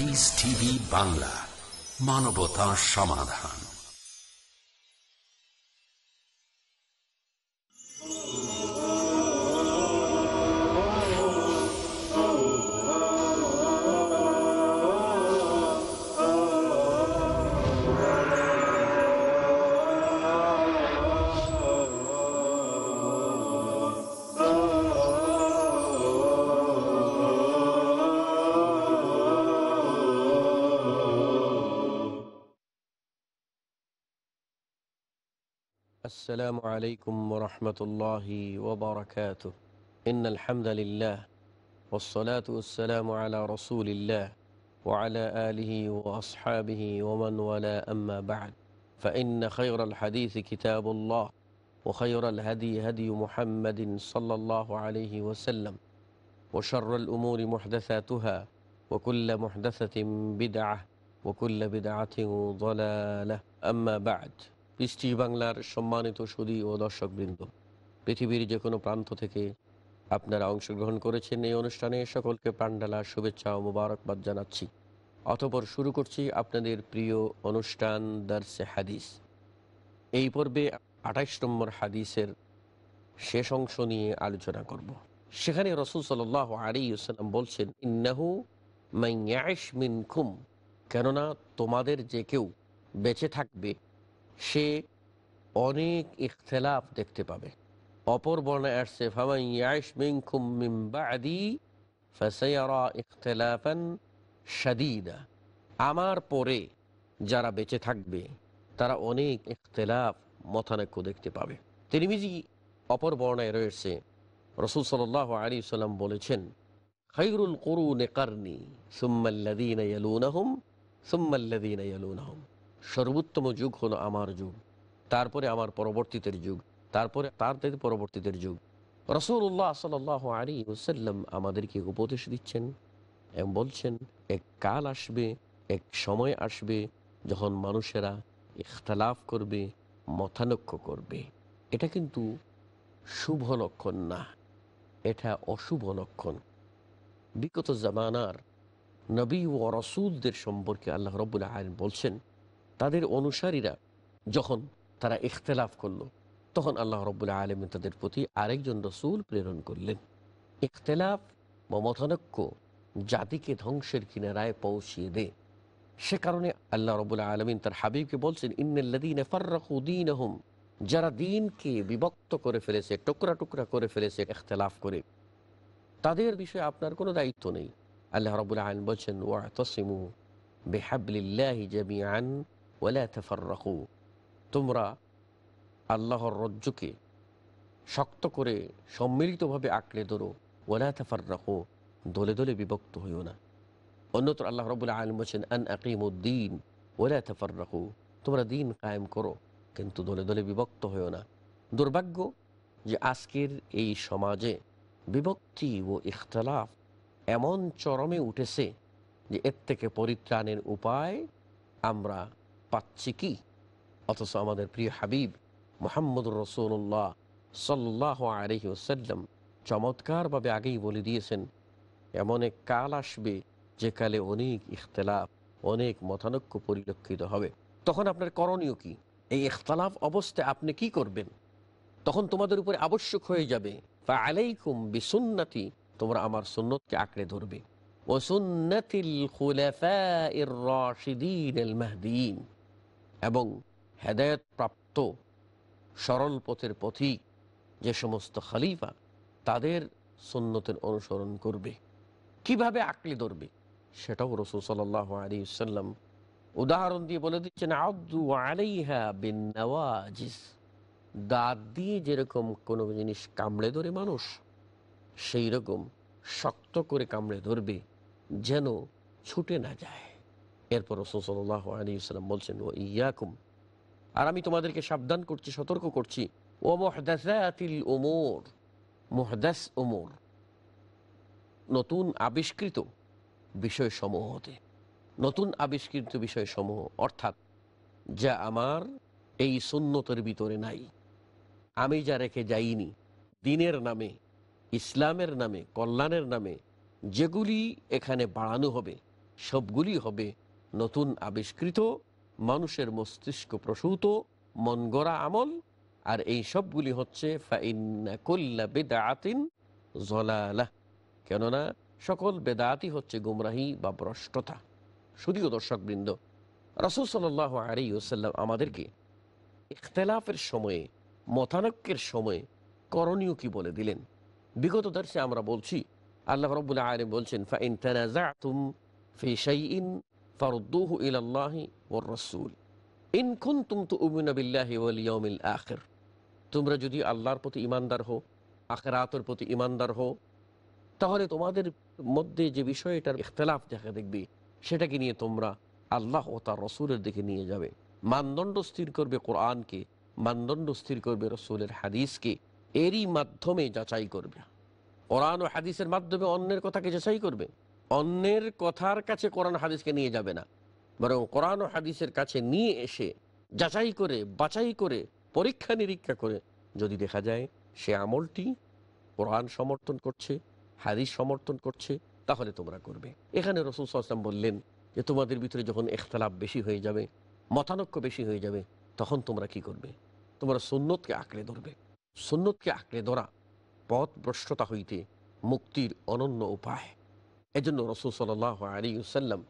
Piece TV Bangla, মানবতা সমাধান। السلام عليكم ورحمة الله وبركاته. إن الحمد لله والصلاة والسلام على رسول الله وعلى آله وأصحابه ومن ولا أما بعد فإن خير الحديث كتاب الله وخير الهدي هدي محمد صلى الله عليه وسلم وشر الأمور محدثاتها وكل محدثة بدعة وكل بدعة ضلالة أما بعد. পৃষ্টি বাংলার সম্মানিত সুধী ও দর্শকবৃন্দ, পৃথিবীর যে কোনো প্রান্ত থেকে আপনারা অংশগ্রহণ করেছেন এই অনুষ্ঠানে সকলকে প্রাণঢালা শুভেচ্ছা ও মোবারকবাদ জানাচ্ছি। অতঃপর শুরু করছি আপনাদের প্রিয় অনুষ্ঠান দারসে হাদিস। এই পর্বে ২৮ নম্বর হাদিসের শেষ অংশ নিয়ে আলোচনা করব। সেখানে রাসূল সাল্লাল্লাহু আলাইহি ওয়াসাল্লাম বলছেন, ইন্নাহু মান ইয়াইশ মিনকুম, কেননা তোমাদের যে কেউ বেঁচে থাকবে সে অনেক ইখতিলাফ দেখতে পাবে। অপর বর্ণায় আসছে, ফামান ইয়াইশ মিনকুম মিন বা'দি ফাসায়ারা ইখতিলাফান শাদীদা, আমার পরে যারা বেঁচে থাকবে তারা অনেক ইখতিলাফ মতানৈক্য দেখতে পাবে। তিরমিজি অপর বর্ণায় রয়েছে, রাসূল সাল্লাল্লাহু আলাইহি ওয়াসাল্লাম বলেছেন, খায়রুল কুরুনি কারনি সুম্মাল্লাযীনা ইয়ালুনাহুম সুম্মাল্লাযীনা ইয়ালুনাহুম, সর্বোত্তম যুগ হলো আমার যুগ, তারপরে আমার পরবর্তীদের যুগ, তারপরে তার পরবর্তীদের যুগ। রাসূলুল্লাহ সাল্লাল্লাহু আলাইহি ওয়াসাল্লাম আমাদেরকে উপদেশ দিচ্ছেন এবং বলছেন, এক কাল আসবে, এক সময় আসবে যখন মানুষেরা ইখতিলাফ করবে, মতানৈক্য করবে। এটা কিন্তু শুভ লক্ষণ না, এটা অশুভ লক্ষণ। বিগত জামানার নবী ও রাসূলদের সম্পর্কে আল্লাহ রাব্বুল আলামিন বলছেন, তাদের অনুসারীরা যখন তারা ইখতিলাফ করলো তখন আল্লাহ রাব্বুল আলামিন তাদের প্রতি আরেকজন রাসূল প্রেরণ করলেন। ইখতিলাফ বা মতানৈক্য জাতিকে ধ্বংসের কিনারায় পৌঁছিয়ে দেয়। সে কারণে আল্লাহ রাব্বুল আলামিন তার হাবিবকে বলছেন, ইন্নাল্লাযীনা ফাররাকু দীনহুম, যারা দ্বীনকে বিভক্ত করে ফেলেছে, টুকরা টুকরা করে ফেলেছে ইখতিলাফ করে, তাদের বিষয়ে আপনার কোনো দায়িত্ব নেই। আল্লাহ রাব্বুল আলামিন বলছেন, ওয়া'তাসিমু বিহাবলিল্লাহি জামিআন ওয়ালা তাফাররাকু, তোমরা আল্লাহর রজ্জুকে শক্ত করে সম্মিলিতভাবে আঁকড়ে ধরো, ওয়ালা তাফাররাকু, দলে দলে বিভক্ত হইও না। অন্যত্র আল্লাহ রাব্বুল আলামিন বলেন, আন আকিমুদ্দিন ওয়ালা তাফাররাকু, তোমরা দ্বীন কায়েম করো কিন্তু দলে দলে বিভক্ত হইও না। দুর্ভাগ্য যে আজকের এই সমাজে বিভক্তি ও ইখতিলাফ এমন চরমে উঠেছে যে এর থেকে পরিত্রাণের উপায় আমরা পাচ্ছি কি? অথচ আমাদের প্রিয় হাবিব মুহাম্মদুর রাসূলুল্লাহ সাল্লাল্লাহু আলাইহি ওয়াসাল্লাম চমৎকারভাবে আগেই বলে দিয়েছেন, এমন এক কাল আসবে যে কালে অনেক ইখতিলাফ, অনেক মতানৈক্য পরিলক্ষিত হবে। তখন আপনার করণীয় কি? এই ইখতিলাফ অবস্থায় আপনি কি করবেন? তখন তোমাদের উপরে আবশ্যক হয়ে যাবে, ফাআলাইকুম বিসুন্নতি, তোমরা আমার সুন্নতকে আঁকড়ে ধরবে, ওয়া সুন্নাতিল খুলাফাইর রাশিদিন আল মাহদিয়িন, এবং হেদায়েত প্রাপ্ত সরল পথের পথিক যে সমস্ত খলিফা তাদের সুন্নতের অনুসরণ করবে। কিভাবে আঁকড়ে ধরবে সেটাও রাসূল সাল্লাল্লাহু আলাইহি ওয়াসাল্লাম উদাহরণ দিয়ে বলে দিচ্ছেন, আদু আলাইহা বিন নওয়াজিস, দাঁত দিয়ে যেরকম কোনো জিনিস কামড়ে ধরে মানুষ, সেই রকম শক্ত করে কামড়ে ধরবে যেন ছুটে না যায়। এরপর রাসূল সাল্লাল্লাহু আলাইহি ওয়াসাল্লাম বলছেন, ওয়া ইয়াকুম, আর আমি তোমাদেরকে সাবধান করছি, সতর্ক করছি, ও মুহদাসাতিল উমুর, মুহদাস উমুর, নতুন আবিষ্কৃত বিষয়সমূহ হতে। নতুন আবিষ্কৃত বিষয়সমূহ অর্থাৎ যা আমার এই সুন্নতের ভিতরে নাই, আমি যা রেখে যাইনি, দ্বীনের নামে, ইসলামের নামে, কল্যাণের নামে যেগুলি এখানে বাড়ানো হবে, সবগুলি হবে নতুন আবিষ্কৃত, মানুষের মস্তিষ্ক প্রসূত, মন গড়া আমল। আর এই সবগুলি হচ্ছে ফাইন্না কুল্লা বিদআতিন যালালাহ, কেননা সকল বেদাতই হচ্ছে গুমরাহি বা ভ্রষ্টতা। শুধুও দর্শকবৃন্দ, রাসূল সাল্লাল্লাহু আলাইহি ওয়াসাল্লাম আমাদেরকে ইখতিলাফের সময়ে, মতানৈক্যের সময়ে করণীয় কি বলে দিলেন। বিগত দর্শে আমরা বলছি, আল্লাহ রাব্বুল আলামিন বলছেন, ফাইন তানাযাতুম ফি শাইইন ফারুদ্দুহু ইলাল্লাহি ওয়ার রাসূল ইন কুনতুম তু'মিনুনা বিল্লাহি ওয়াল ইয়াউমিল আখির। তোমরা যদি আল্লাহর প্রতি ঈমানদার হও, আখিরাতের প্রতি ঈমানদার হও, তাহলে তোমাদের মধ্যে যে বিষয়টার ইখতিলাফ দেখা দেখবে, সেটাকে নিয়ে তোমরা আল্লাহ ও তার রসুলের দিকে নিয়ে যাবে। মানদণ্ড স্থির করবে কোরআনকে, মানদণ্ড স্থির করবে রসুলের হাদিসকে, এরই মাধ্যমে যাচাই করবে। কোরআন ও হাদিসের মাধ্যমে অন্যের কথাকে যাচাই করবে। অন্যের কথার কাছে কোরআন হাদিসকে নিয়ে যাবে না, বরং কোরআন ও হাদিসের কাছে নিয়ে এসে যাচাই করে, বাছাই করে, পরীক্ষা নিরীক্ষা করে যদি দেখা যায় সে আমলটি কোরআন সমর্থন করছে, হাদিস সমর্থন করছে, তাহলে তোমরা করবে। এখানে রাসূল সাল্লাল্লাহু আলাইহি ওয়াসাল্লাম বললেন যে তোমাদের ভিতরে যখন ইখতিলাফ বেশি হয়ে যাবে, মতানৈক্য বেশি হয়ে যাবে, তখন তোমরা কি করবে? তোমরা সুন্নতকে আঁকড়ে ধরবে। সুন্নতকে আঁকড়ে ধরা পথ ভ্রষ্টতা হইতে মুক্তির অনন্য উপায়। এজন্য রাসূল সাল্লাল্লাহু আলাইহি ওয়াসাল্লাম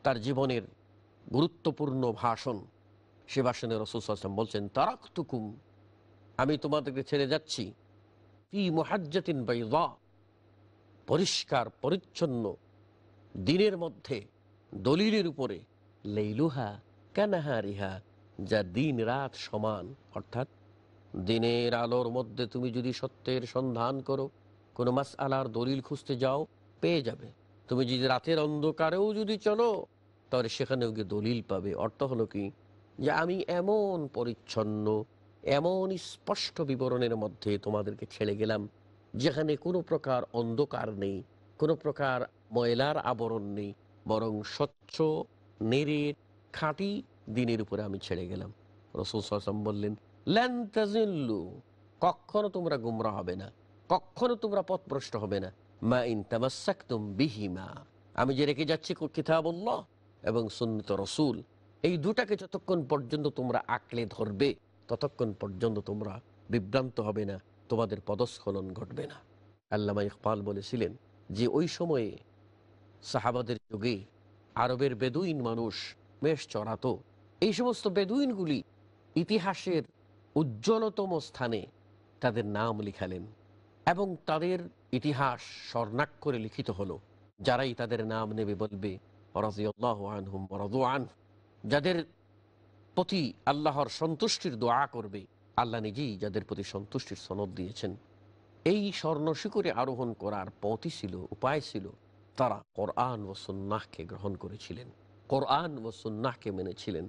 তার জীবনের গুরুত্বপূর্ণ ভাষণ, সে ভাষণে রাসূল সাল্লাল্লাহু আলাইহি ওয়াসাল্লাম বলছেন, তারাকতুকুম, আমি তোমাদেরকে ছেড়ে যাচ্ছি, ফি মুহাজ্জাতিন বাইদা, পরিষ্কার পরিচ্ছন্ন দিনের মধ্যে, দলিলের উপরে, লাইলুহা কানাহারিহা, যা দিন রাত সমান। অর্থাৎ দিনের আলোর মধ্যে তুমি যদি সত্যের সন্ধান করো, কোনো মাসআলার দলিল খুঁজতে যাও, পেয়ে যাবে। তুমি যদি রাতের অন্ধকারেও যদি চলো, তাহলে সেখানেও গিয়ে দলিল পাবে। অর্থ হলো কি, যে আমি এমন পরিচ্ছন্ন, এমন স্পষ্ট বিবরণের মধ্যে তোমাদেরকে ছেড়ে গেলাম, যেখানে কোনো প্রকার অন্ধকার নেই, কোনো প্রকার ময়লার আবরণ নেই, বরং স্বচ্ছ, নিরেট, খাঁটি দিনের উপরে আমি ছেড়ে গেলাম। রাসূল সাল্লাল্লাহু আলাইহি ওয়াসাল্লাম বললেন, লান তাযিল্লু, কখনো তোমরা গুমরা হবে না, কখনো তোমরা পথভ্রষ্ট হবে না, মা ইন তামাসসাকতুম বিহিমা, আমি যে রেখে যাচ্ছি কিতাবুল্লাহ এবং সুন্নাত রাসূল, এই দুটাকে যতক্ষণ পর্যন্ত তোমরা আঁকড়ে ধরবে, ততক্ষণ পর্যন্ত তোমরা বিভ্রান্ত হবে না, তোমাদের পদস্খলন ঘটবে না। আল্লামা ইকবাল বলেছিলেন যে ওই সময়ে সাহাবাদের যুগে আরবের বেদুইন মানুষ মেষ চড়াতো। এই সমস্ত বেদুইনগুলি ইতিহাসের উজ্জ্বলতম স্থানে তাদের নাম লিখালেন এবং তাদের ইতিহাস স্বর্ণাক্ষরে লিখিত হলো। যারাই তাদের নাম নেবে বলবে রাদিয়াল্লাহু আনহুম ওয়া রাদু আনহু, যাদের প্রতি আল্লাহর সন্তুষ্টির দোয়া করবে, আল্লাহ নিজেই যাদের প্রতি সন্তুষ্টির সনদ দিয়েছেন। এই স্বর্ণ শিখরে আরোহণ করার পথই ছিল, উপায় ছিল, তারা কোরআন ও সুন্নাহকে গ্রহণ করেছিলেন, কোরআন ও সুন্নাহকে মেনেছিলেন,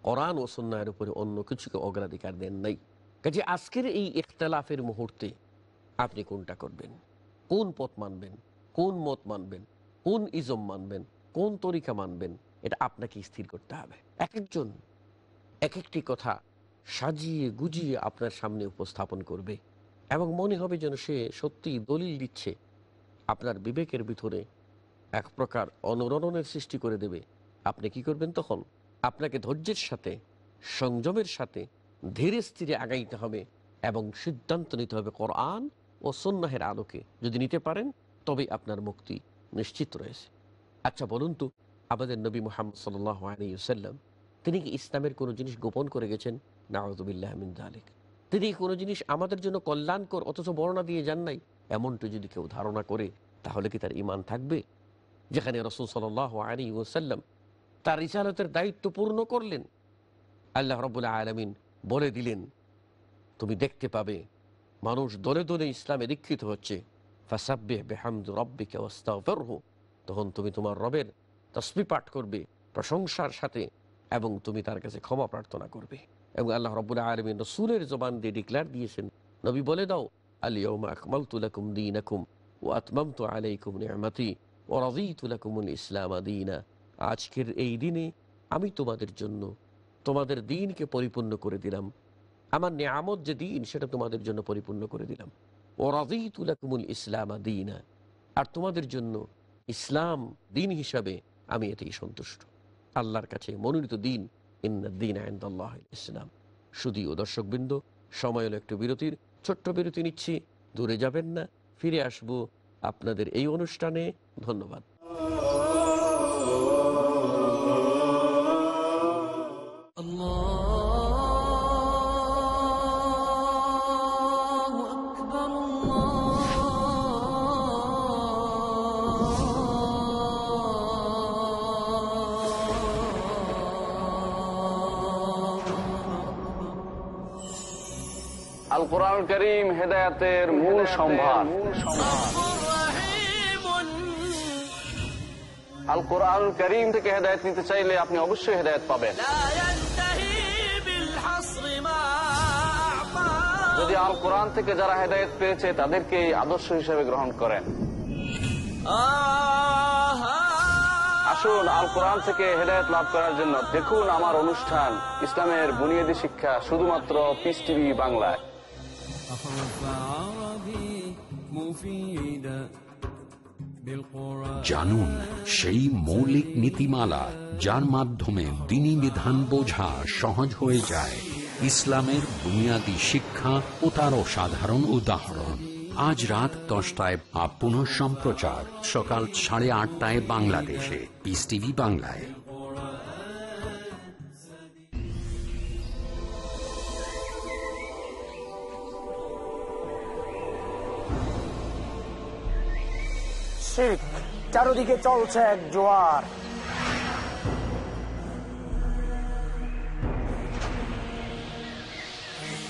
কোরআন ও সুন্নাহের উপরে অন্য কিছুকে অগ্রাধিকার দেন নাই। কাজে আজকের এই ইখতিলাফের মুহূর্তে আপনি কোনটা করবেন, কোন পথ মানবেন, কোন মত মানবেন, কোন ইজম মানবেন, কোন তরিকা মানবেন, এটা আপনাকে স্থির করতে হবে। এক একজন এক একটি কথা সাজিয়ে গুজিয়ে আপনার সামনে উপস্থাপন করবে এবং মনে হবে যেন সে সত্যি দলিল দিচ্ছে। আপনার বিবেকের ভিতরে এক প্রকার অনুরণনের সৃষ্টি করে দেবে। আপনি কি করবেন তখন? আপনাকে ধৈর্যের সাথে, সংযমের সাথে ধীরে স্থিরে আগাইতে হবে এবং সিদ্ধান্ত নিতে হবে কোরআন ও সুন্নাহের আলোকে। যদি নিতে পারেন তবেই আপনার মুক্তি নিশ্চিত রয়েছে। আচ্ছা বলুন তো, আমাদের নবী মুহাম্মদ সাল্লাল্লাহু আলাইহি ওয়াসাল্লাম তিনি কি ইসলামের কোনো জিনিস গোপন করে গেছেন? নাউযুবিল্লাহি মিন যালিক। তিনি কোনো জিনিস আমাদের জন্য কল্যাণকর অথচ বর্ণনা দিয়ে যান নাই, এমনটা যদি কেউ ধারণা করে, তাহলে কি তার ঈমান থাকবে? যেখানে রাসূল সাল্লাল্লাহু আলাইহি ওয়াসাল্লাম তার রিসালাতের দায়িত্ব পূর্ণ করলেন, আল্লাহ রাব্বুল আলামিন বলে দিলেন, তুমি দেখতে পাবে মানুষ দলে দলে ইসলামে দীক্ষিত হচ্ছে, ফাসাব্বিহ বিহামদি রাব্বিকা ওয়াস্তাগফিরহু, তখন তুমি তোমার রবের তাসবিহ পাঠ করবে প্রশংসার সাথে এবং তুমি তার কাছে ক্ষমা প্রার্থনা করবে। এবং আল্লাহ রাব্বুল আলামিন রাসূলের জবান দিয়ে ডিক্লেয়ার দিয়েছেন, নবী বলে দাও, আল ইয়াউমা আকমালতু লাকুম দীনাকুম ওয়া আতমামতু আলাইকুম নি'মাতি ওয়া রাদিতু লাকুমুল ইসলাম দীনা, আজকের এই দিনে আমি তোমাদের জন্য তোমাদের দ্বীনকে পরিপূর্ণ করে দিলাম, আমার নিয়ামত যে দ্বীন সেটা তোমাদের জন্য পরিপূর্ণ করে দিলাম। ওয়া রাদিতু লাকুমুল ইসলাম দীনা, আর তোমাদের জন্য ইসলাম দ্বীন হিসাবে আমি এতেই সন্তুষ্ট। আল্লাহর কাছে মনোনীত দিন ইন্নাদ-দীন ইনদাল্লাহিল ইসলাম। শুধুও দর্শকবৃন্দ, সময় হলো একটু বিরতির। ছোট্ট বিরতি নিচ্ছি, দূরে যাবেন না, ফিরে আসব আপনাদের এই অনুষ্ঠানে। ধন্যবাদ। আল কোরআনুল কারীম হেদায়েতের মূল সম্ভার। আল কোরআনুল কারীম থেকে হেদায়েত নিতে চাইলে আপনি অবশ্যই হেদায়েত পাবেন। যদি আল কোরআন থেকে যারা হেদায়েত পেয়েছে তাদেরকে আদর্শ হিসেবে গ্রহণ করেন। আসুন আল কোরআন থেকে হেদায়েত লাভ করার জন্য দেখুন আমার অনুষ্ঠান ইসলামের বুনিয়াদী শিক্ষা, শুধুমাত্র পিস টিভি বাংলায়। জানুন সেই মৌলিক নীতিমালা যার মাধ্যমে দ্বীনি বিধান বোঝা সহজ হয়ে যায়। ইসলামের বুনিয়াদী শিক্ষা ও তার অসাধারণ উদাহরণ। আজ রাত 10টায় পুনঃ সম্প্রচার সকাল 8:30 বাংলাদেশে পিস টিভি বাংলায়। শিরক, চারদিকে চলছে এক জোয়ার।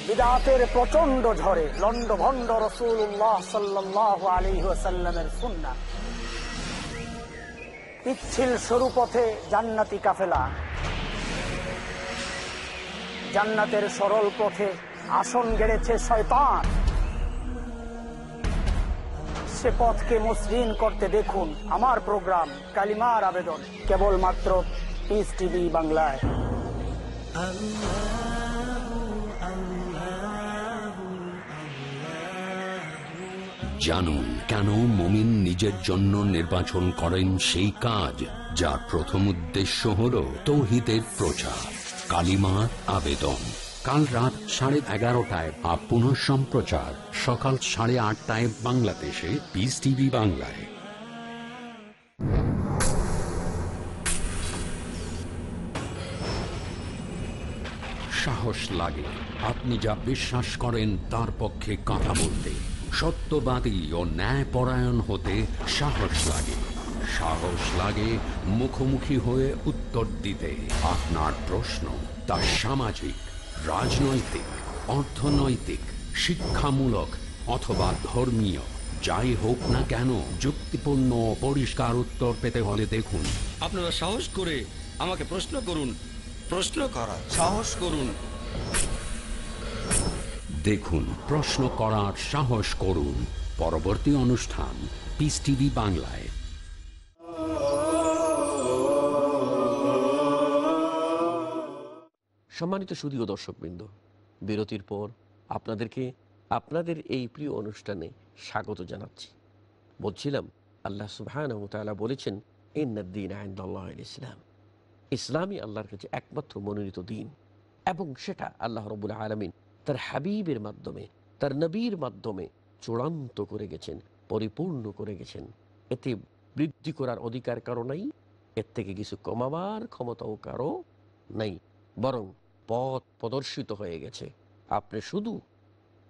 বিদআতের প্রচন্ড ঝড়ে লন্ডভন্ড রাসূলুল্লাহ সাল্লাল্লাহু আলাইহি ওয়াসাল্লামের সুন্নাহ। পিচ্ছিল সরু পথে জান্নাতি কাফেলা, জান্নাতের সরল পথে আসন গেড়েছে শয়তান। সে পথকে মসৃণ করতে দেখুন আমার প্রোগ্রাম কালিমার আবেদন, কেবলমাত্র পিস টিভি বাংলায়। জানুন কেন মুমিন নিজের জন্য নির্বাচন করেন সেই কাজ যার প্রথম উদ্দেশ্য হল তাওহীদের প্রচার, কালিমার আবেদন। কাল রাত 11:30 পুনঃ সম্প্রচার সকাল 8:30 বাংলাদেশে পিস টিভি বাংলায়। সাহস লাগে আপনি যা বিশ্বাস করেন তার পক্ষে কথা বলতে, সত্যবাদী ও ন্যায়পরায়ণ হতে সাহস লাগে। সাহস লাগে মুখোমুখি হয়ে উত্তর দিতে আপনার প্রশ্ন, তা সামাজিক, রাজনৈতিক, অর্থনৈতিক, শিক্ষামূলক অথবা ধর্মীয়, যাই হোক না কেন যুক্তিপূর্ণ পরিষ্কার উত্তর পেতে হলে দেখুন। আপনারা সাহস করে আমাকে প্রশ্ন করুন, প্রশ্ন করার সাহস করুন। দেখুন, প্রশ্ন করার সাহস করুন। পরবর্তী অনুষ্ঠান পিস টিভি বাংলায়। সম্মানিত সুধীয় দর্শকবৃন্দ, বিরতির পর আপনাদেরকে আপনাদের এই প্রিয় অনুষ্ঠানে স্বাগত জানাচ্ছি। বলছিলাম আল্লাহ সুবহানাহু ওয়া তাআলা বলেছেন ইন্নাদ-দীন ইনদাল্লাহিল ইসলাম। ইসলামই আল্লাহর কাছে একমাত্র মনোনীত দিন, এবং সেটা আল্লাহ রাব্বুল আলামিন তার হাবিবের মাধ্যমে, তার নবীর মাধ্যমে চূড়ান্ত করে গেছেন, পরিপূর্ণ করে গেছেন। এতে বৃদ্ধি করার অধিকার কারো নাই, এর থেকে কিছু কমাবার ক্ষমতাও কারো নাই, বরং পথ প্রদর্শিত হয়ে গেছে। আপনি শুধু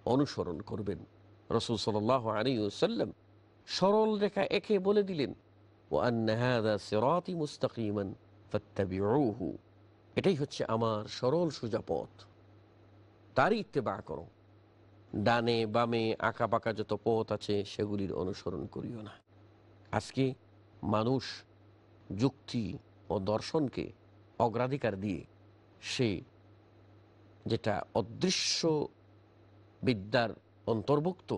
অনুসরণ করবেন। রাসূল সাল্লাল্লাহু আলাইহি ওয়াসাল্লাম সরল রেখা এঁকে বলে দিলেন, ওয়া আন্না হাযা সিরাতি মুস্তাকিমান ফাত্তাবিউহু। এটাই হচ্ছে আমার সরল সোজা পথ, তারই ইত্তেবা করো। ডানে বামে আঁকা বাঁকা যত পথ আছে সেগুলির অনুসরণ করিও না। আজকে মানুষ যুক্তি ও দর্শনকে অগ্রাধিকার দিয়ে সে যেটা অদৃশ্য বিদ্যার অন্তর্ভুক্ত,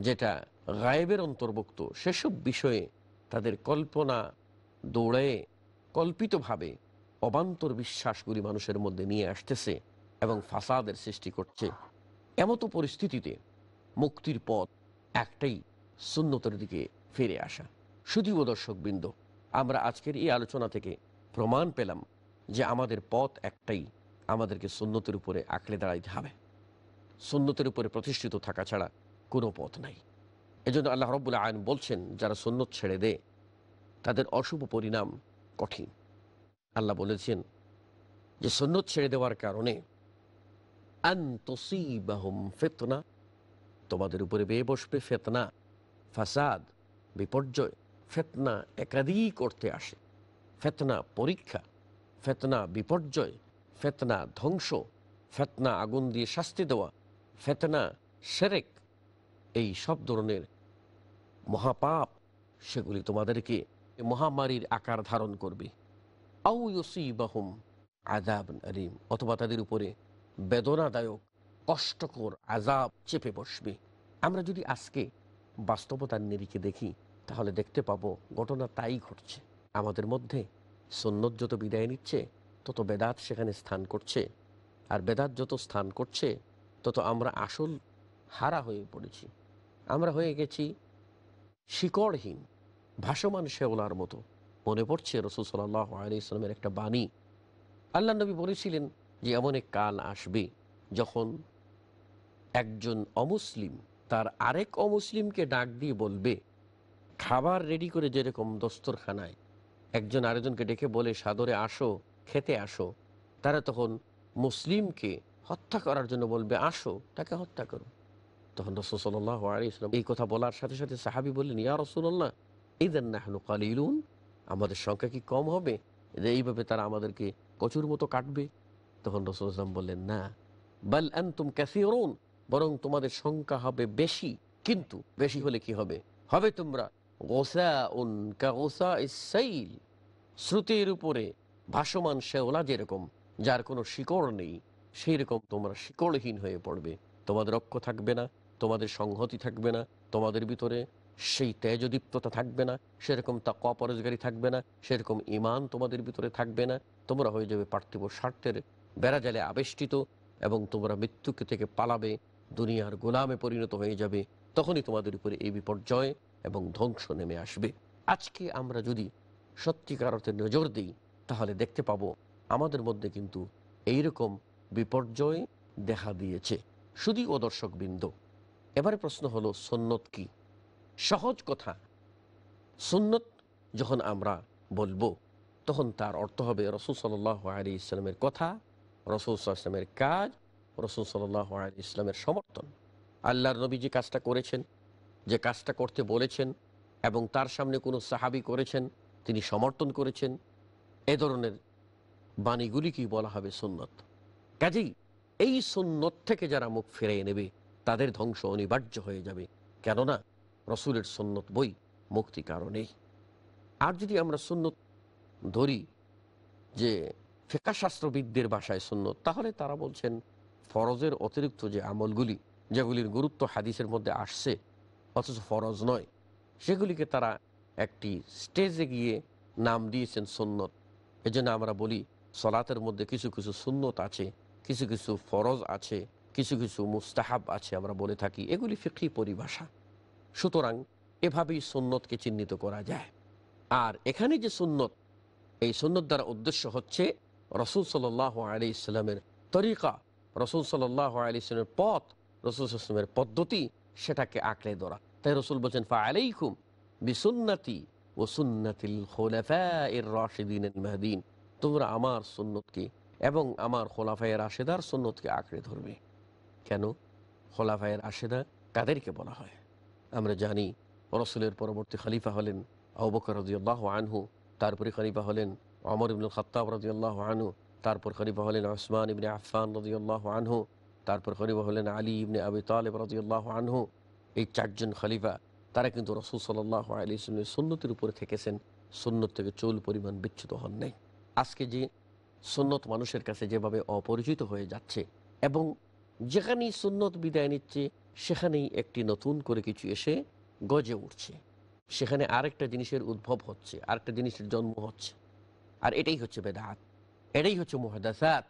যেটা গায়েবের অন্তর্ভুক্ত, সেসব বিষয়ে তাদের কল্পনা দৌড়ে কল্পিতভাবে অবান্তর বিশ্বাসগুলি মানুষের মধ্যে নিয়ে আসতেছে এবং ফাসাদের সৃষ্টি করছে। এমতো পরিস্থিতিতে মুক্তির পথ একটাই, সুন্নতের দিকে ফিরে আসা। শুধুও দর্শকবৃন্দ, আমরা আজকের এই আলোচনা থেকে প্রমাণ পেলাম যে আমাদের পথ একটাই, আমাদেরকে সুন্নতের উপরে আঁকড়ে দাঁড়াইতে হবে। সুন্নতের উপরে প্রতিষ্ঠিত থাকা ছাড়া কোনো পথ নাই। এজন্য আল্লাহ রাব্বুল আলামিন বলছেন, যারা সুন্নত ছেড়ে দেয় তাদের অশুভ পরিণাম কঠিন। আল্লাহ বলেছেন যে সুন্নত ছেড়ে দেওয়ার কারণে আন তুসিবাহুম ফিতনা, তোমাদের উপরে বেয়ে বসবে ফিতনা, ফাসাদ, বিপর্যয়। ফিতনা একাধিক করতে আসে। ফিতনা পরীক্ষা, ফিতনা বিপর্যয়, ফিতনা ধ্বংস, ফিতনা আগুন দিয়ে শাস্তি দেওয়া, ফিতনা শিরক, এই সব ধরনের মহাপাপ, সেগুলি তোমাদেরকে মহামারীর আকার ধারণ করবে। আও ইউসিবাহুম আযাবুন আলীম, অথবা তাদের উপরে বেদনাদায়ক কষ্টকর আযাব চেপে বসবে। আমরা যদি আজকে বাস্তবতার নিরিখে দেখি তাহলে দেখতে পাবো ঘটনা তাই ঘটছে। আমাদের মধ্যে সুন্নত যত বিদায় নিচ্ছে তত বেদাত সেখানে স্থান করছে, আর বেদাত যত স্থান করছে তত আমরা আসল হারা হয়ে পড়েছি। আমরা হয়ে গেছি শিকড়হীন, ভাসমান শেওলার মতো। মনে পড়ছে রাসূল সাল্লাল্লাহু আলাইহি ওয়াসাল্লামের একটা বাণী। আল্লাহ নবী বলেছিলেন যে এমন এক কাল আসবে যখন একজন অমুসলিম তার আরেক অমুসলিমকে ডাক দিয়ে বলবে, খাবার রেডি করে যেরকম দস্তরখানায় একজন আরেকজনকে ডেকে বলে সাদরে আসো, খেতে আসো, তারা তখন মুসলিমকে হত্যা করার জন্য বলবে আসো, তাকে হত্যা করো। তখন রাসূল সাল্লাল্লাহু আলাইহি ওয়াসাল্লাম এই কথা বলার সাথে সাথে সাহাবী বললেন, ইয়া রাসূলুল্লাহ ইযান নাহনু কালিলুন, আমাদের সংখ্যা কি কম হবে যে এইভাবে তারা আমাদেরকে কচুর মতো কাটবে? তখন রাসূল সাল্লাল্লাহু আলাইহি ওয়াসাল্লাম বললেন, না, বাল আনতুম কাসীরুন, বরং তোমাদের সংখ্যা হবে বেশি। কিন্তু বেশি হলে কি হবে? হবে তোমরা গোসাউন কাগোসাইস সাইল, স্রোতের উপরে ভাসমান শেওলা যেরকম, যার কোনো শিকড় নেই, সেই রকম তোমরা শিকড়হীন হয়ে পড়বে। তোমাদের রক্ষ থাকবে না, তোমাদের সংহতি থাকবে না, তোমাদের ভিতরে সেই তেজদীপ্ততা থাকবে না, সেরকম তাকওয়া পরহেজগারি থাকবে না, সেরকম ঈমান তোমাদের ভিতরে থাকবে না। তোমরা হয়ে যাবে পার্থিব স্বার্থের বেড়াজালে আবেষ্টিত, এবং তোমরা মৃত্যুকে থেকে পালাবে, দুনিয়ার গোলামে পরিণত হয়ে যাবে। তখনই তোমাদের উপরে এই বিপর্যয় এবং ধ্বংস নেমে আসবে। আজকে আমরা যদি সত্যিকার অর্থে নজর দিই তাহলে দেখতে পাবো আমাদের মধ্যে কিন্তু এইরকম বিপর্যয় দেখা দিয়েছে। শুধুই ও দর্শকবৃন্দ, এবারে প্রশ্ন হলো সুন্নত কি? সহজ কথা, সুন্নত যখন আমরা বলবো তখন তার অর্থ হবে রাসূল সাল্লাল্লাহু আলাইহি ওয়াসাল্লামের কথা, রাসূল সাল্লাল্লাহু আলাইহি ওয়াসাল্লামের কাজ, রাসূল সাল্লাল্লাহু আলাইহি ওয়াসাল্লামের সমর্থন। আল্লাহর নবী যে কাজটা করেছেন, যে কাজটা করতে বলেছেন এবং তার সামনে কোনো সাহাবী করেছেন, তিনি সমর্থন করেছেন, এ ধরনের বাণীগুলিকেই বলা হবে সুন্নত। কাজেই এই সুন্নত থেকে যারা মুখ ফিরিয়ে নেবে তাদের ধ্বংস অনিবার্য হয়ে যাবে, কেননা রসুলের সুন্নত বই মুক্তি কারণেই। আর যদি আমরা সুন্নত ধরি যে ফিকহশাস্ত্রবিদদের ভাষায় সুন্নত, তাহলে তারা বলছেন ফরজের অতিরিক্ত যে আমলগুলি, যেগুলির গুরুত্ব হাদিসের মধ্যে আসছে অথচ ফরজ নয়, সেগুলিকে তারা একটি স্টেজে গিয়ে নাম দিয়েছেন সুন্নত। এজন্য আমরা বলি সলাতের মধ্যে কিছু কিছু সুন্নত আছে, কিছু কিছু ফরজ আছে, কিছু কিছু মুস্তাহাব আছে, আমরা বলে থাকি। এগুলি ফিকহি পরিভাষা। সুতরাং এভাবেই সুন্নতকে চিহ্নিত করা যায়। আর এখানে যে সুন্নত, এই সুন্নত দ্বারা উদ্দেশ্য হচ্ছে রাসূল সাল্লাল্লাহু আলাইহি ওয়াসাল্লামের তরিকা, রাসূল সাল্লাল্লাহু আলাইহি ওয়াসাল্লামের পথ, রাসূল সাল্লাল্লাহু আলাইহি ওয়াসাল্লামের পদ্ধতি, সেটাকে আঁকড়ে ধরা। তাই রাসূল বলেছেন ফাআলাইকুম বিসুন্নতি ওয়া সুন্নাতিল খুলাফায়ে রাশিদিনিল মাহদিন, তোমরা আমার সুন্নতকে এবং আমার খোলাফায়ে রাশেদার সুন্নতকে আঁকড়ে ধরবে। কেন খোলাফায়ে রাশেদা কাদেরকে বলা হয়? আমরা জানি রাসূলের পরবর্তী খলিফা হলেন আবু বকর রাদিয়াল্লাহু আনহু, তারপরে খলিফা হলেন ওমর ইবনুল খাত্তাব রাদিয়াল্লাহু আনহু, তারপর খলিফা হলেন উসমান ইবনে আফফান রাদিয়াল্লাহু আনহু, তারপর খলিফা হলেন আলী ইবনে আবি তালিব রাদিয়াল্লাহু আনহু। এই চারজন খলিফা তারা কিন্তু রাসূল সাল্লাল্লাহু আলাইহি ওয়াসাল্লামের সুন্নতের উপরে থেকেছেন, সুন্নত থেকে চুল পরিমাণ বিচ্যুত হন নাই। আজকে যে সুন্নত মানুষের কাছে যেভাবে অপরিচিত হয়ে যাচ্ছে, এবং যেখানেই সুন্নত বিদায় নিচ্ছে সেখানেই একটি নতুন করে কিছু এসে গজে উঠছে, সেখানে আরেকটা জিনিসের উদ্ভব হচ্ছে, আরেকটা জিনিসের জন্ম হচ্ছে। আর এটাই হচ্ছে বেদাত, এটাই হচ্ছে মুহাদাসাত।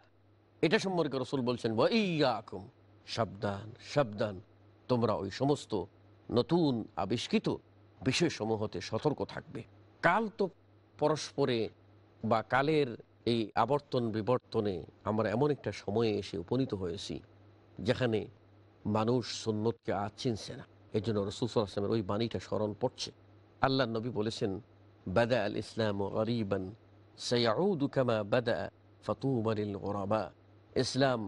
এটা সম্পর্কে রাসূল বলছেন ওয়া ইয়াকুম, সাবধান সাবধান, তোমরা ওই সমস্ত নতুন আবিষ্কৃত বিষয়সমূহ হতে সতর্ক থাকবে। কাল তো পরস্পরে বা কালের এই আবর্তন বিবর্তনে আমরা এমন একটা সময়ে এসে উপনীত হয়েছি যেখানে মানুষ সুন্নতকে আর চিনছে না। এই জন্য রাসূল সাল্লাল্লাহু আলাইহি ওয়াসাল্লামের ওই বাণীটা স্মরণ পড়ছে। আল্লাহ নবী বলেছেন, বাদা আল ইসলাম গরিবান সায়াউদু কামা বাদা ফাতুবা লিল গুরাবা। ইসলাম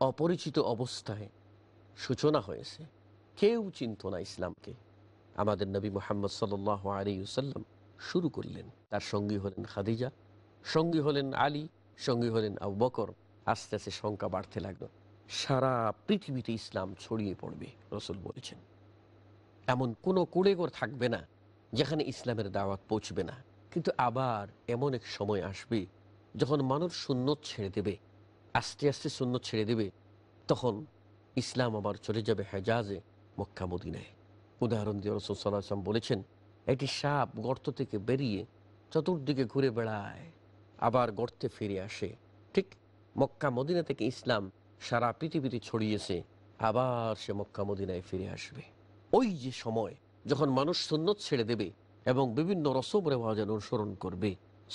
অপরিচিত অবস্থায় সূচনা হয়েছে, কেউ চিনত না ইসলামকে। আমাদের নবী মুহাম্মদ সাল্লাল্লাহু আলাইহি ওয়াসাল্লাম শুরু করলেন, তার সঙ্গী হলেন খাদিজা, সঙ্গী হলেন আলী, সঙ্গী হলেন আবু বকর। আস্তে আস্তে সংখ্যা বাড়তে লাগলো। সারা পৃথিবীতে ইসলাম ছড়িয়ে পড়বে, রাসূল বলেছেন। এমন কোনো কুড়েঘর থাকবে না যেখানে ইসলামের দাওয়াত পৌঁছবে না। কিন্তু আবার এমন এক সময় আসবে যখন মানুষ সুন্নত ছেড়ে দেবে, আস্তে আস্তে সুন্নত ছেড়ে দেবে, তখন ইসলাম আবার চলে যাবে হেজাজে, মক্কা মদিনায়। উদাহরণ দিয়ে রাসূল সাল্লাল্লাহু আলাইহি ওয়াসাল্লাম বলেছেন, একটি সাপ গর্ত থেকে বেরিয়ে চতুর্দিকে ঘুরে বেড়ায়, আবার গর্তে ফিরে আসে। ঠিক মক্কা মদিনা থেকে ইসলাম সারা পৃথিবীতে ছড়িয়েছে, আবার সে মক্কা মদিনায় ফিরে আসবে। ওই যে সময় যখন মানুষ সুন্নত ছেড়ে দেবে এবং বিভিন্ন রসম রেওয়াজের অনুসরণ করবে,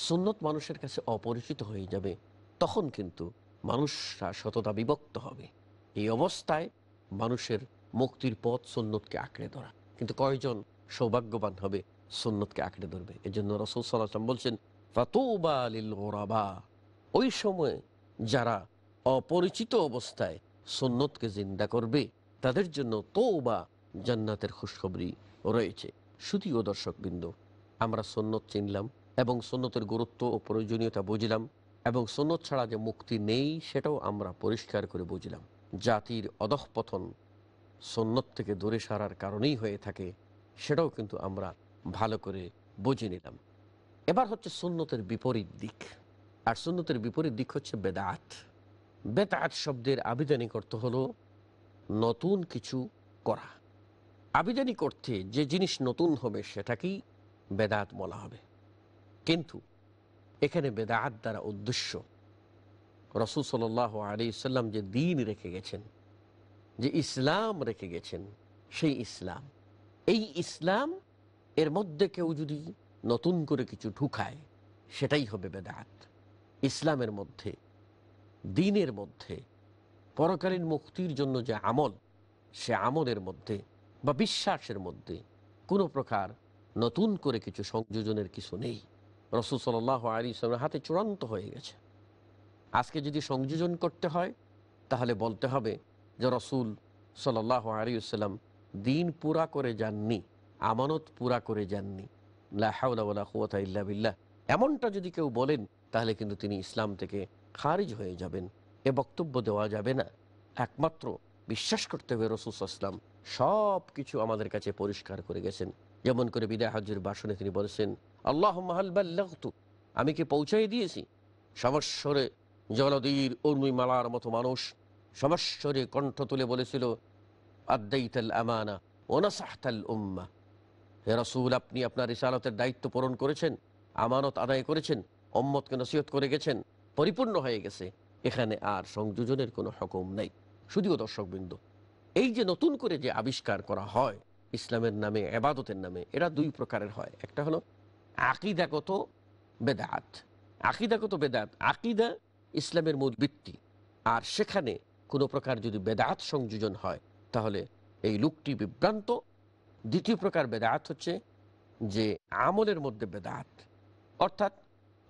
সুন্নত মানুষের কাছে অপরিচিত হয়ে যাবে, তখন কিন্তু মানুষরা শততা বিভক্ত হবে। এই অবস্থায় মানুষের মুক্তির পথ সুন্নতকে আঁকড়ে ধরা। কিন্তু কয়জন সৌভাগ্যবান হবে সুন্নতকে আঁকড়ে ধরবে? এজন্য রাসূল সাল্লাল্লাহু আলাইহি ওয়াসাল্লাম বলছেন, ফাতুবা লিল গুরাবা। ওই সময় যারা অপরিচিত অবস্থায় সুন্নতকে জিন্দা করবে তাদের জন্য তওবা, জান্নাতের খুশখবরি রয়েছে। শুধুও দর্শকবৃন্দ, আমরা সুন্নত চিনলাম এবং সুন্নতের গুরুত্ব ও প্রয়োজনীয়তা বুঝলাম, এবং সুন্নত ছাড়া যে মুক্তি নেই সেটাও আমরা পরিষ্কার করে বুঝলাম। জাতির অধঃপতন সুন্নত থেকে দূরে সারার কারণেই হয়ে থাকে, সেটাও কিন্তু আমরা ভালো করে বুঝে নিলাম। এবার হচ্ছে সুন্নতের বিপরীত দিক, আর সুন্নতের বিপরীত দিক হচ্ছে বেদাত। বেদাত শব্দের আবিধানিক অর্থ হলো নতুন কিছু করা। আবিধানিক অর্থে যে জিনিস নতুন হবে সেটাকেই বেদাত বলা হবে। কিন্তু এখানে বেদাত দ্বারা উদ্দেশ্য রাসূল সাল্লাল্লাহু আলাইহি ওয়াসাল্লাম যে দ্বীন রেখে গেছেন, যে ইসলাম রেখে গেছেন, সেই ইসলাম, এই ইসলাম এর মধ্যে কেউ যদি নতুন করে কিছু ঢুকায় সেটাই হবে বেদাত। ইসলামের মধ্যে, দ্বীনের মধ্যে পরকালীন মুক্তির জন্য যে আমল, সে আমলের মধ্যে বা বিশ্বাসের মধ্যে কোনো প্রকার নতুন করে কিছু সংযোজনের কিছু নেই। রাসূল সাল্লাল্লাহু আলাইহি ওয়াসাল্লামের হাতে চূড়ান্ত হয়ে গেছে। আজকে যদি সংযোজন করতে হয় তাহলে বলতে হবে যে রাসূল সাল্লাল্লাহু আলাইহি ওয়াসাল্লাম দ্বীন পুরা করে যাননি, আমানত পুরা করে যাননি। লা হাওলা ওয়ালা কুওয়াতা ইল্লা বিল্লাহ, এমনটা যদি কেউ বলেন তাহলে কিন্তু তিনি ইসলাম থেকে খারিজ হয়ে যাবেন। এ বক্তব্য দেওয়া যাবে না। একমাত্র বিশ্বাস করতে হবে রাসূল সাল্লাল্লাহু আলাইহি ওয়াসাল্লাম সব কিছু আমাদের কাছে পরিষ্কার করে গেছেন। যেমন করে বিদায় হজ্জের ভাষণে তিনি বলেছেন, আল্লাহুম্মা হাল বাল্লাগতু, আমি কি পৌঁছাই দিয়েছি? সমস্বরে জলদীর উর্মিমালার মতো মানুষ সমস্বরে কণ্ঠ তুলে বলেছিল, আদ্দাইতাল আমানা ওয়া নাসাহতাল উম্মাহ। হে রাসূল, আপনি আপনার রিসালাতের দায়িত্ব পূরণ করেছেন, আমানত আদায় করেছেন, উম্মতকে নসিহত করে গেছেন, পরিপূর্ণ হয়ে গেছে। এখানে আর সংযোজনের কোনো হুকুম নেই। শুধুও দর্শকবৃন্দ, এই যে নতুন করে যে আবিষ্কার করা হয় ইসলামের নামে, ইবাদতের নামে, এরা দুই প্রকারের হয়। একটা হলো আকীদাগত বেদাত। আকীদাগত বেদাত, আকীদা ইসলামের মূল ভিত্তি, আর সেখানে কোনো প্রকার যদি বেদাত সংযোজন হয় তাহলে এই লোকটি বিভ্রান্ত। দ্বিতীয় প্রকার বেদাত হচ্ছে যে আমলের মধ্যে বেদাত, অর্থাৎ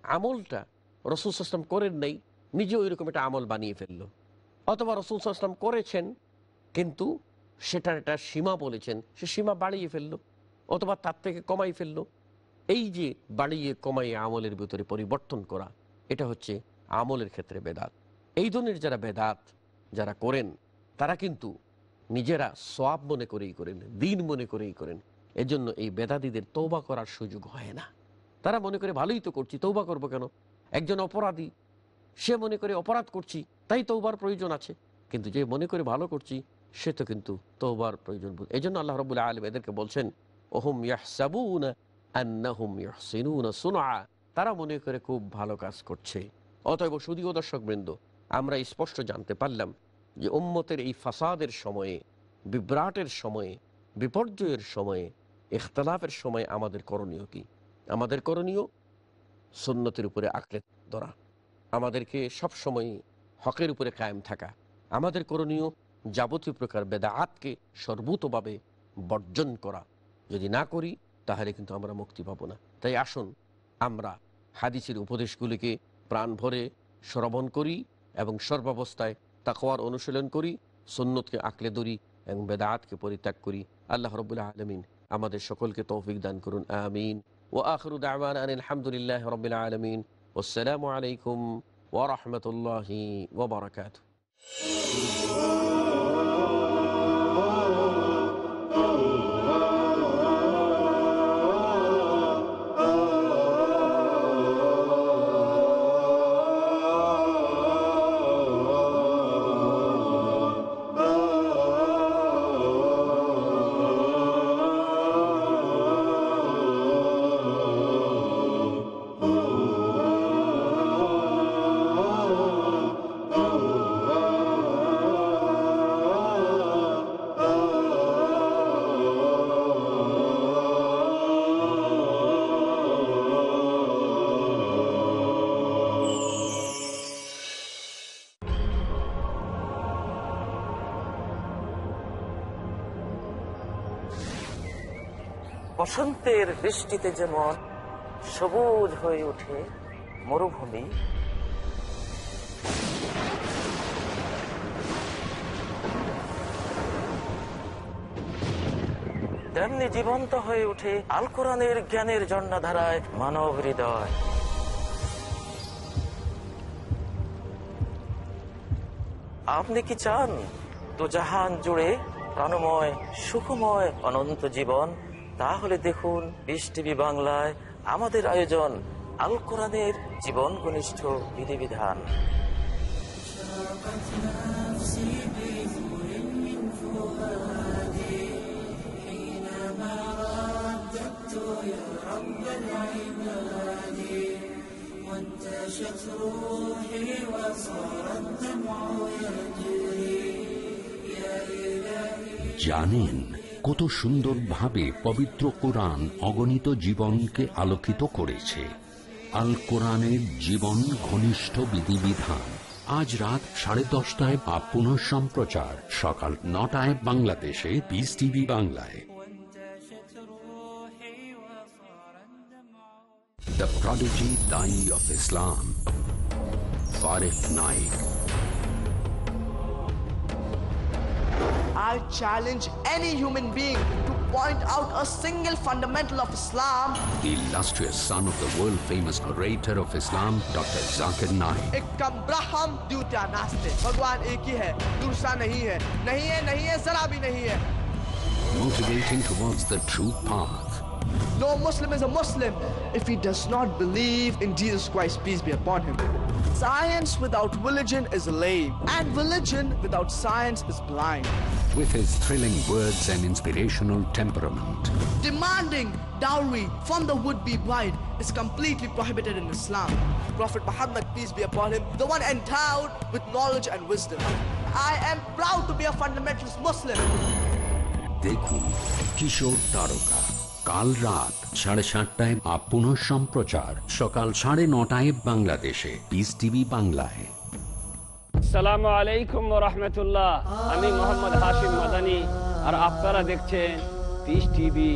আমলটা রাসূল সাল্লাল্লাহু আলাইহি ওয়াসাল্লাম করেন নাই, নিজেও এরকম একটা আমল বানিয়ে ফেললো, অথবা রাসূল সাল্লাল্লাহু আলাইহি ওয়াসাল্লাম করেছেন কিন্তু সেটার একটা সীমা বলেছেন, সে সীমা বাড়িয়ে ফেললো অথবা তার থেকে কমাই ফেললো। এই যে বাড়িয়ে কমাইয়ে আমলের ভিতরে পরিবর্তন করা, এটা হচ্ছে আমলের ক্ষেত্রে বেদাত। এই ধরনের যারা বেদাত যারা করেন তারা কিন্তু নিজেরা সওয়াব মনে করেই করেন, দ্বীন মনে করেই করেন। এজন্য এই বেদাতীদের তওবা করার সুযোগ হয় না। তারা মনে করে ভালোই তো করছি, তওবা করবো কেন? একজন অপরাধী, সে মনে করে অপরাধ করছি তাই তওবার প্রয়োজন আছে, কিন্তু যে মনে করে ভালো করছি সে তো কিন্তু তওবার প্রয়োজন। এই জন্য আল্লাহ রাব্বুল আলামিন এদেরকে বলছেন, ওহুম ইয়াহসাবুনা আন্নাহুম ইহসিনুনা সুনআ, তারা মনে করে খুব ভালো কাজ করছে। অতএব শুধুও দর্শকবৃন্দ, আমরা স্পষ্ট জানতে পারলাম যে উম্মতের এই ফাসাদের সময়ে, বিভ্রাটের সময়ে, বিপর্যয়ের সময়ে, ইখতিলাফের সময়ে আমাদের করণীয় কি? আমাদের করণীয় সুন্নতের উপরে আঁকড়ে ধরা, আমাদেরকে সবসময় হকের উপরে কায়েম থাকা, আমাদের করণীয় যাবতীয় প্রকার বেদাআতকে সর্বতভাবে বর্জন করা। যদি না করি তাহলে কিন্তু আমরা মুক্তি পাবো না। তাই আসুন আমরা হাদিসের উপদেশগুলিকে প্রাণ ভরে শ্রবণ করি এবং সর্বাবস্থায় তাকওয়ার অনুশীলন করি, সুন্নতকে আঁকড়ে ধরি এবং বেদাআতকে পরিত্যাগ করি। আল্লাহ রাব্বুল আলামিন আমাদের সকলকে তৌফিক দান করুন, আমিন। ওয়া আখিরু দাওয়ানা আনিল হামদুলিল্লাহি রাব্বিল আলামিন। ওয়াসসালামু আলাইকুম ওয়া রাহমাতুল্লাহি ওয়া বারাকাতুহু। বসন্তের বৃষ্টিতে যেমন সবুজ হয়ে ওঠে মরুভূমি, তেমনি জীবন্ত হয়ে ওঠে আল কোরআনের জ্ঞানের ঝর্ণাধারায় মানব হৃদয়। আপনি কি চান তো জাহান জুড়ে প্রাণময় সুখময় অনন্ত জীবন? তাহলে দেখুন পিস টিভি বাংলায় আমাদের আয়োজন আল কোরআনের জীবন ঘনিষ্ঠ বিধিবিধান। জানেন কত সুন্দরভাবে পবিত্র কোরআন অগণিত জীবনকে আলোকিত করেছে। আল কোরআনের জীবন ঘনিষ্ঠ বিধিবিধান আজ রাত 10:30 বা পুনঃ সম্প্রচার সকাল 9টায় বাংলাদেশে পিস টিভি বাংলায়। The Prodigy Dai of Islam, Farid Naik. I challenge any human being to point out a single fundamental of Islam. The illustrious son of the world-famous orator of Islam, Dr. Zakir Naik. Ekam Braham Dyutya Naste. भगवान एक ही है, दूसरा नहीं है, नहीं है, जरा भी नहीं है. Motivating towards the true path. No Muslim is a Muslim if he does not believe in Jesus Christ, peace be upon him. Science without religion is lame, and religion without science is blind. With his thrilling words and inspirational temperament, Demanding dowry from the would-be bride is completely prohibited in Islam. Prophet Muhammad, peace be upon him, the one endowed with knowledge and wisdom. I am proud to be a fundamentalist Muslim. দেখুন কিশোর তারকা কাল রাত 7:30 আর পুনঃ সম্প্রচার সকাল 9:30 বাংলাদেশে piece TV বাংলায়। আসসালামু আলাইকুম ওয়া রাহমাতুল্লাহ। আমি মোহাম্মদ হাশিম মাদানী আর আপনারা দেখছেন পিস টিভি